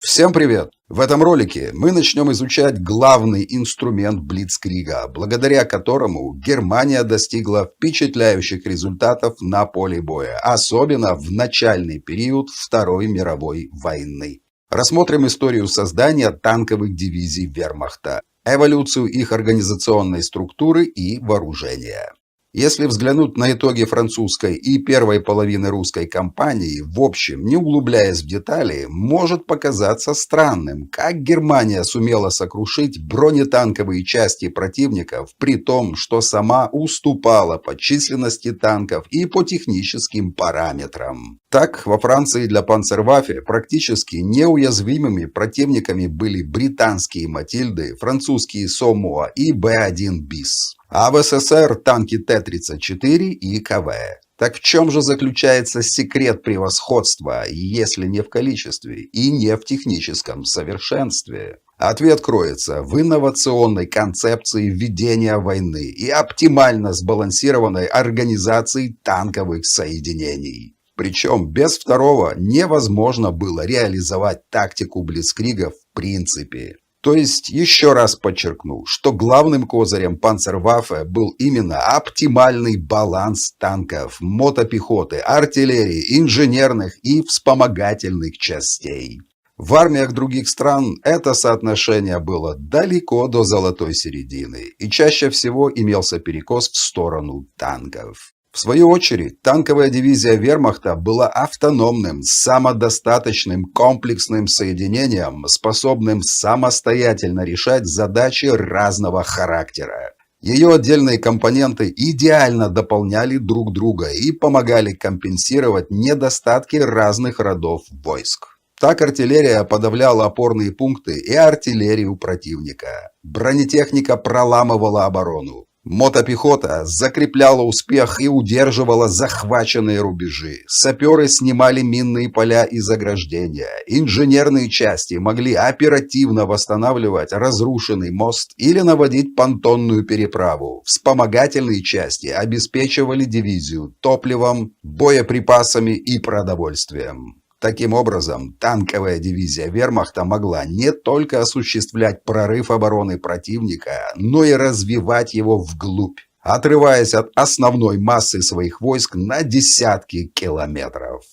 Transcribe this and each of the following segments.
Всем привет! В этом ролике мы начнем изучать главный инструмент Блицкрига, благодаря которому Германия достигла впечатляющих результатов на поле боя, особенно в начальный период Второй мировой войны. Рассмотрим историю создания танковых дивизий Вермахта, эволюцию их организационной структуры и вооружения. Если взглянуть на итоги французской и первой половины русской кампании, в общем, не углубляясь в детали, может показаться странным, как Германия сумела сокрушить бронетанковые части противников, при том, что сама уступала по численности танков и по техническим параметрам. Так, во Франции для Панцерваффе практически неуязвимыми противниками были британские Матильды, французские Сомуа и Б-1 БИС. А в СССР танки Т-34 и КВ. Так в чем же заключается секрет превосходства, если не в количестве и не в техническом совершенстве? Ответ кроется в инновационной концепции ведения войны и оптимально сбалансированной организации танковых соединений. Причем без второго невозможно было реализовать тактику Блицкрига в принципе. То есть, еще раз подчеркну, что главным козырем Панцерваффе был именно оптимальный баланс танков, мотопехоты, артиллерии, инженерных и вспомогательных частей. В армиях других стран это соотношение было далеко до золотой середины, и чаще всего имелся перекос в сторону танков. В свою очередь, танковая дивизия Вермахта была автономным, самодостаточным комплексным соединением, способным самостоятельно решать задачи разного характера. Ее отдельные компоненты идеально дополняли друг друга и помогали компенсировать недостатки разных родов войск. Так артиллерия подавляла опорные пункты и артиллерию противника. Бронетехника проламывала оборону. Мотопехота закрепляла успех и удерживала захваченные рубежи. Саперы снимали минные поля и заграждения. Инженерные части могли оперативно восстанавливать разрушенный мост или наводить понтонную переправу. Вспомогательные части обеспечивали дивизию топливом, боеприпасами и продовольствием. Таким образом, танковая дивизия Вермахта могла не только осуществлять прорыв обороны противника, но и развивать его вглубь, отрываясь от основной массы своих войск на десятки километров.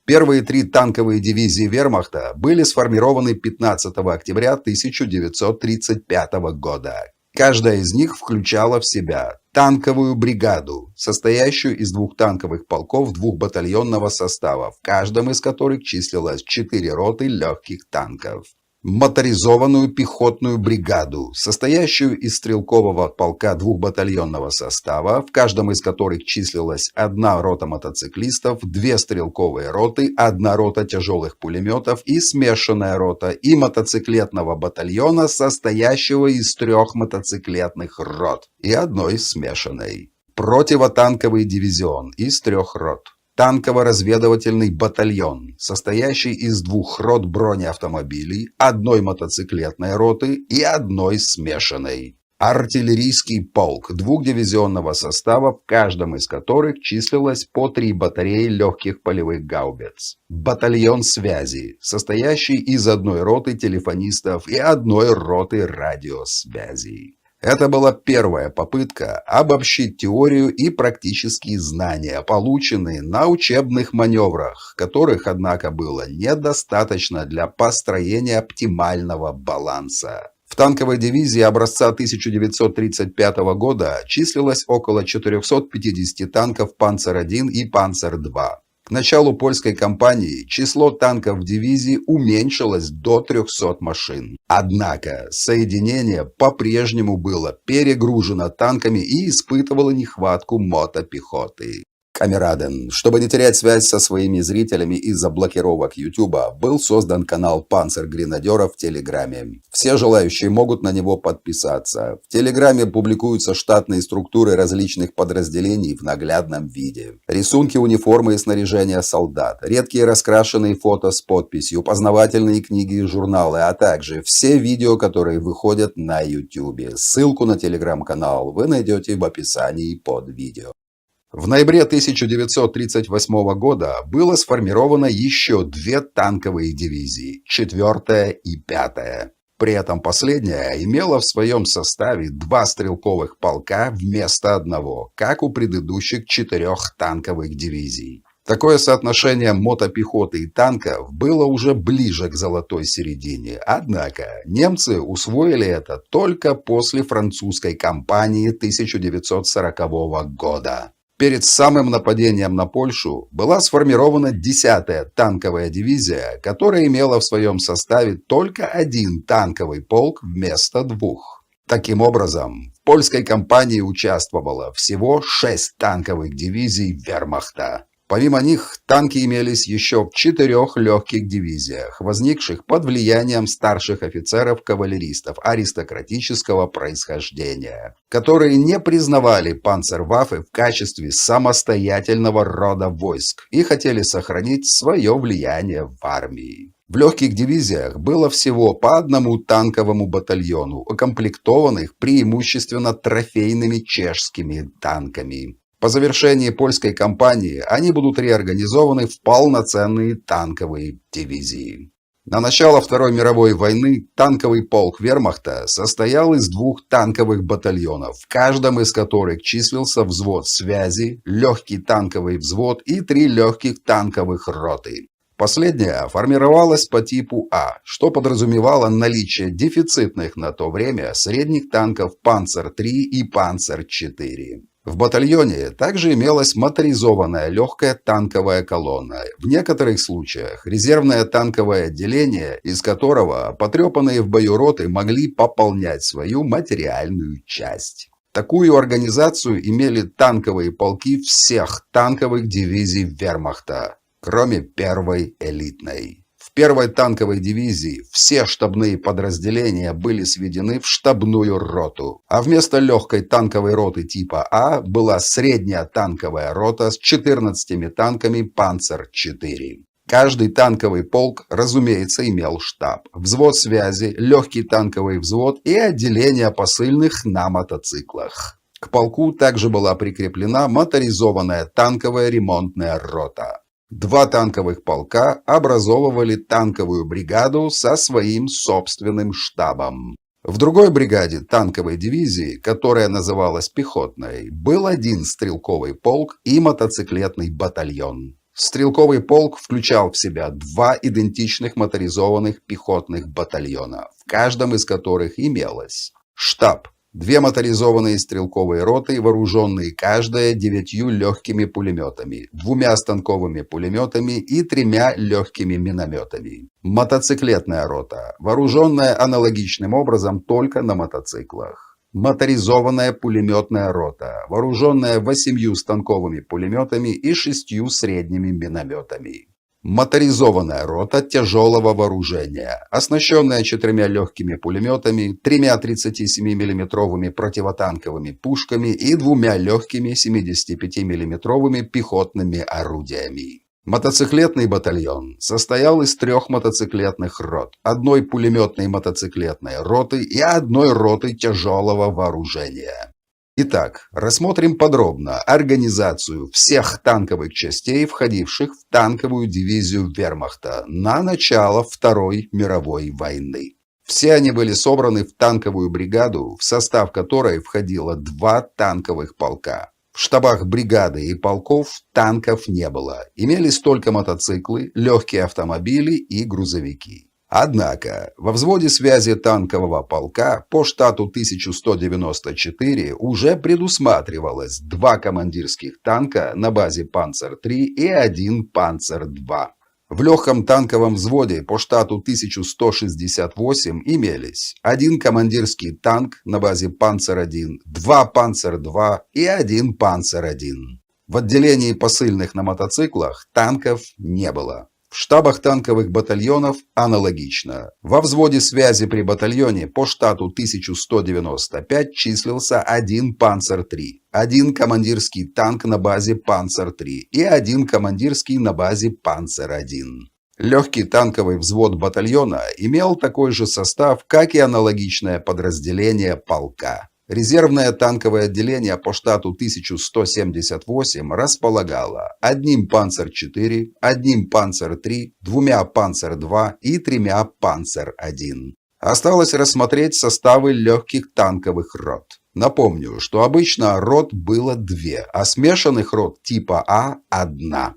Первые три танковые дивизии Вермахта были сформированы 15 октября 1935 года. Каждая из них включала в себя танковую бригаду, состоящую из двух танковых полков двухбатальонного состава, в каждом из которых числилось 4 роты легких танков. Моторизованную пехотную бригаду, состоящую из стрелкового полка двухбатальонного состава, в каждом из которых числилась 1 рота мотоциклистов, 2 стрелковые роты, 1 рота тяжелых пулеметов и смешанная рота, и мотоциклетного батальона, состоящего из 3 мотоциклетных рот и 1 смешанной. Противотанковый дивизион из 3 рот. Танково-разведывательный батальон, состоящий из 2 рот бронеавтомобилей, 1 мотоциклетной роты и 1 смешанной. Артиллерийский полк двухдивизионного состава, в каждом из которых числилось по 3 батареи легких полевых гаубиц. Батальон связи, состоящий из 1 роты телефонистов и 1 роты радиосвязи. Это была первая попытка обобщить теорию и практические знания, полученные на учебных маневрах, которых, однако, было недостаточно для построения оптимального баланса. В танковой дивизии образца 1935 года числилось около 450 танков «Панцер-1» и «Панцер-2». К началу польской кампании число танков в дивизии уменьшилось до 300 машин. Однако соединение по-прежнему было перегружено танками и испытывало нехватку мотопехоты. Камераден. Чтобы не терять связь со своими зрителями из-за блокировок YouTube, был создан канал Панцер-Гренадера в Телеграме. Все желающие могут на него подписаться. В Телеграме публикуются штатные структуры различных подразделений в наглядном виде. Рисунки униформы и снаряжения солдат, редкие раскрашенные фото с подписью, познавательные книги и журналы, а также все видео, которые выходят на YouTube. Ссылку на Телеграм-канал вы найдете в описании под видео. В ноябре 1938 года было сформировано еще две танковые дивизии, 4-я и 5-я. При этом последняя имела в своем составе два стрелковых полка вместо одного, как у предыдущих 4 танковых дивизий. Такое соотношение мотопехоты и танков было уже ближе к золотой середине, однако немцы усвоили это только после французской кампании 1940 года. Перед самым нападением на Польшу была сформирована 10-я танковая дивизия, которая имела в своем составе только один танковый полк вместо двух. Таким образом, в польской кампании участвовало всего 6 танковых дивизий вермахта. Помимо них, танки имелись еще в 4 легких дивизиях, возникших под влиянием старших офицеров-кавалеристов аристократического происхождения, которые не признавали панцерваффе в качестве самостоятельного рода войск и хотели сохранить свое влияние в армии. В легких дивизиях было всего по одному танковому батальону, укомплектованных преимущественно трофейными чешскими танками. По завершении польской кампании они будут реорганизованы в полноценные танковые дивизии. На начало Второй мировой войны танковый полк вермахта состоял из 2 танковых батальонов, в каждом из которых числился взвод связи, легкий танковый взвод и 3 легких танковых роты. Последняя формировалась по типу А, что подразумевало наличие дефицитных на то время средних танков «Панцер-3» и «Панцер-4». В батальоне также имелась моторизованная легкая танковая колонна, в некоторых случаях резервное танковое отделение, из которого потрепанные в бою роты могли пополнять свою материальную часть. Такую организацию имели танковые полки всех танковых дивизий вермахта, кроме 1-й элитной. В 1-й танковой дивизии все штабные подразделения были сведены в штабную роту, а вместо легкой танковой роты типа А была средняя танковая рота с 14 танками «Панцер-4». Каждый танковый полк, разумеется, имел штаб, взвод связи, легкий танковый взвод и отделение посыльных на мотоциклах. К полку также была прикреплена моторизованная танковая ремонтная рота. 2 танковых полка образовывали танковую бригаду со своим собственным штабом. В другой бригаде танковой дивизии, которая называлась пехотной, был 1 стрелковый полк и мотоциклетный батальон. Стрелковый полк включал в себя 2 идентичных моторизованных пехотных батальона, в каждом из которых имелось штаб, 2 моторизованные стрелковые роты, вооруженные каждая 9 легкими пулеметами, 2 станковыми пулеметами и 3 легкими минометами. Мотоциклетная рота, вооруженная аналогичным образом только на мотоциклах. Моторизованная пулеметная рота, вооруженная 8 станковыми пулеметами и 6 средними минометами. Моторизованная рота тяжелого вооружения, оснащенная 4 легкими пулеметами, 3 37 мм противотанковыми пушками и 2 легкими 75 мм пехотными орудиями. Мотоциклетный батальон состоял из 3 мотоциклетных рот, 1 пулеметной мотоциклетной роты и 1 роты тяжелого вооружения. Итак, рассмотрим подробно организацию всех танковых частей, входивших в танковую дивизию вермахта на начало Второй мировой войны. Все они были собраны в танковую бригаду, в состав которой входило 2 танковых полка. В штабах бригады и полков танков не было, имелись только мотоциклы, легкие автомобили и грузовики. Однако, во взводе связи танкового полка по штату 1194 уже предусматривалось 2 командирских танка на базе «Панцер-3» и 1 «Панцер-2». В легком танковом взводе по штату 1168 имелись 1 командирский танк на базе «Панцер-1», 2 «Панцер-2» и 1 «Панцер-1». В отделении посыльных на мотоциклах танков не было. В штабах танковых батальонов аналогично. Во взводе связи при батальоне по штату 1195 числился 1 «Панцер-3», 1 командирский танк на базе «Панцер-3» и 1 командирский на базе «Панцер-1». Легкий танковый взвод батальона имел такой же состав, как и аналогичное подразделение полка. Резервное танковое отделение по штату 1178 располагало одним «Панцер-4», одним «Панцер-3», двумя «Панцер-2» и тремя «Панцер-1». Осталось рассмотреть составы легких танковых рот. Напомню, что обычно рот было две, а смешанных рот типа А – одна.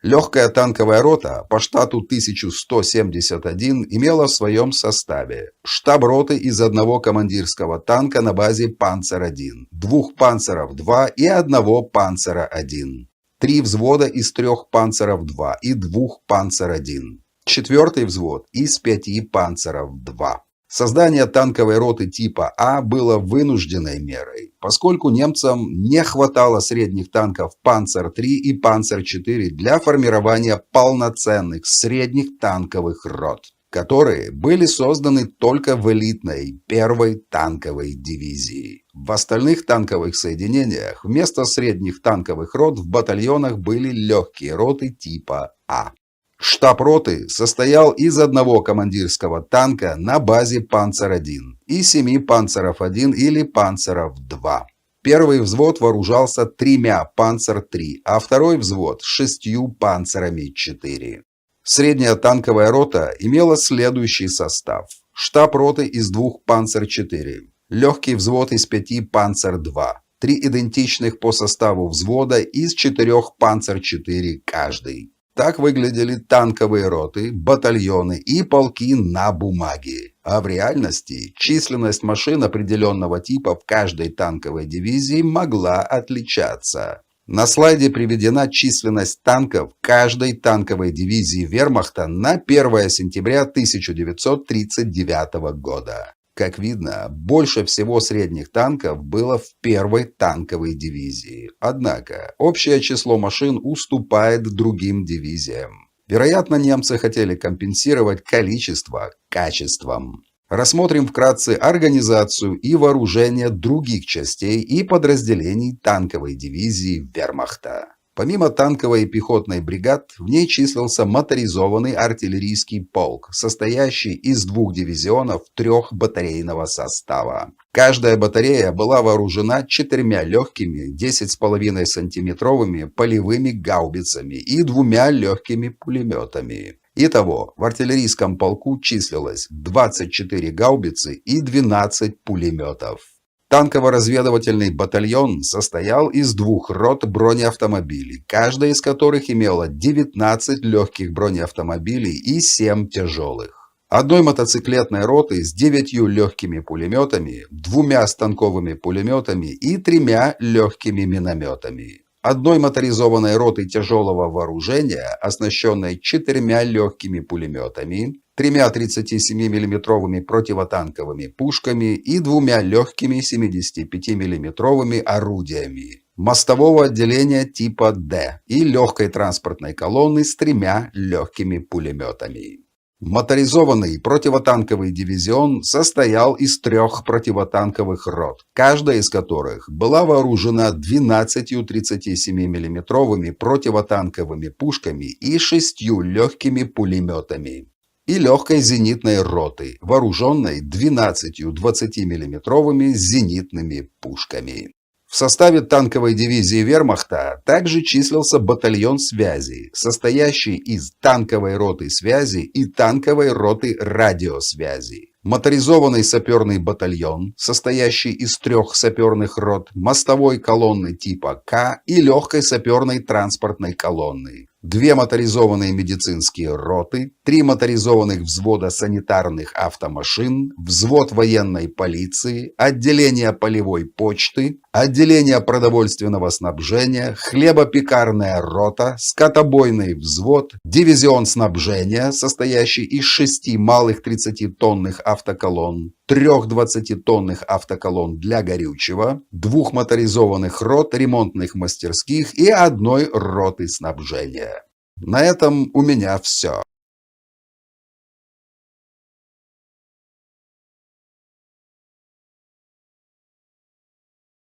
Легкая танковая рота по штату 1171 имела в своем составе штаб роты из одного командирского танка на базе «Панцер-1», двух «Панцеров-2» и одного «Панцера-1», 3 взвода из 3 «Панцеров-2» и 2 «Панцер-1», 4-й взвод из 5 «Панцеров-2». Создание танковой роты типа А было вынужденной мерой, поскольку немцам не хватало средних танков «Панцер-3» и «Панцер-4» для формирования полноценных средних танковых рот, которые были созданы только в элитной 1-й танковой дивизии. В остальных танковых соединениях вместо средних танковых рот в батальонах были легкие роты типа А. Штаб роты состоял из одного командирского танка на базе «Панцер-1» и 7 «Панцеров-1» или «Панцеров-2». Первый взвод вооружался 3 «Панцер-3», а второй взвод – 6 «Панцерами-4». Средняя танковая рота имела следующий состав. Штаб роты из 2 «Панцер-4», легкий взвод из 5 «Панцер-2», 3 идентичных по составу взвода из 4 «Панцер-4» каждый. Так выглядели танковые роты, батальоны и полки на бумаге. А в реальности численность машин определенного типа в каждой танковой дивизии могла отличаться. На слайде приведена численность танков каждой танковой дивизии вермахта на 1 сентября 1939 года. Как видно, больше всего средних танков было в 1-й танковой дивизии. Однако, общее число машин уступает другим дивизиям. Вероятно, немцы хотели компенсировать количество качеством. Рассмотрим вкратце организацию и вооружение других частей и подразделений танковой дивизии вермахта. Помимо танковой и пехотной бригад, в ней числился моторизованный артиллерийский полк, состоящий из 2 дивизионов 3-батарейного состава. Каждая батарея была вооружена 4 легкими 10,5 сантиметровыми полевыми гаубицами и 2 легкими пулеметами. Итого, в артиллерийском полку числилось 24 гаубицы и 12 пулеметов. Танково-разведывательный батальон состоял из 2 рот бронеавтомобилей, каждая из которых имела 19 легких бронеавтомобилей и 7 тяжелых. Одной мотоциклетной роты с 9 легкими пулеметами, 2 станковыми пулеметами и 3 легкими минометами. Одной моторизованной роты тяжелого вооружения, оснащенной 4 легкими пулеметами, 3 37 миллиметровыми противотанковыми пушками и 2 легкими 75 миллиметровыми орудиями, мостового отделения типа Д и легкой транспортной колонны с 3 легкими пулеметами. Моторизованный противотанковый дивизион состоял из 3 противотанковых рот, каждая из которых была вооружена 12 37 миллиметровыми противотанковыми пушками и 6 легкими пулеметами, и легкой зенитной роты, вооруженной 12 20-миллиметровыми зенитными пушками. В составе танковой дивизии вермахта также числился батальон связи, состоящий из танковой роты связи и танковой роты радиосвязи. Моторизованный саперный батальон, состоящий из 3 саперных рот, мостовой колонны типа К и легкой саперной транспортной колонны. 2 моторизованные медицинские роты, 3 моторизованных взвода санитарных автомашин, взвод военной полиции, отделение полевой почты, отделение продовольственного снабжения, хлебопекарная рота, скотобойный взвод, дивизион снабжения, состоящий из 6 малых 30-тонных автоколонн, 3 20-тонных автоколонн для горючего, 2 моторизованных рот ремонтных мастерских и 1 роты снабжения. На этом у меня все.